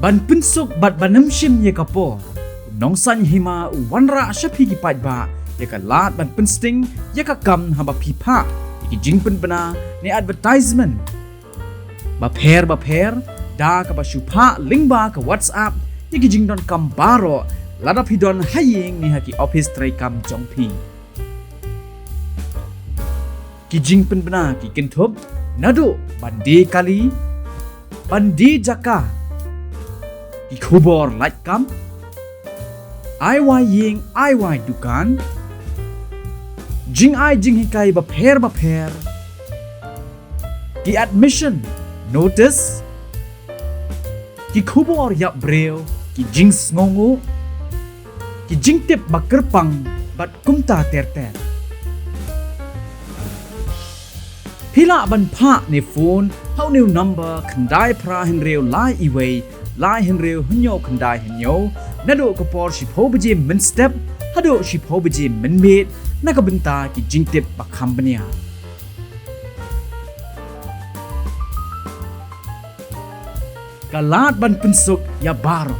ban pinsuk bat banam shim ye kapo Nongsaiñ Hima wanra shapi ki pajba ye ka lat ban pinsting ye ka kam hamba pipa ki Jingpynbna ni advertisement ba pher da ka ba shupa link ba ka WhatsApp ye ki jingdon kam baro lada pidon haying ni ha ki office tray kam jongpi ki Jingpynbna ki kinthop nado bandi kali bandi jaka ki khubor like kam ai wai ying ai wai dukan jing hikai ba pher ki admission notice ki khubor ya breu ki jing sngongu ki jing tip ba kerpang bat kumta ter Hila ban pha ni phone hau new number khandai pra hin reu lai iway lai hin reu hnyo khandai hnyo nado ko por shi pho bji min step hado shi pho bji min met na ka Bynta ki jingtip ba khambania kalat ban pinsuk ya baro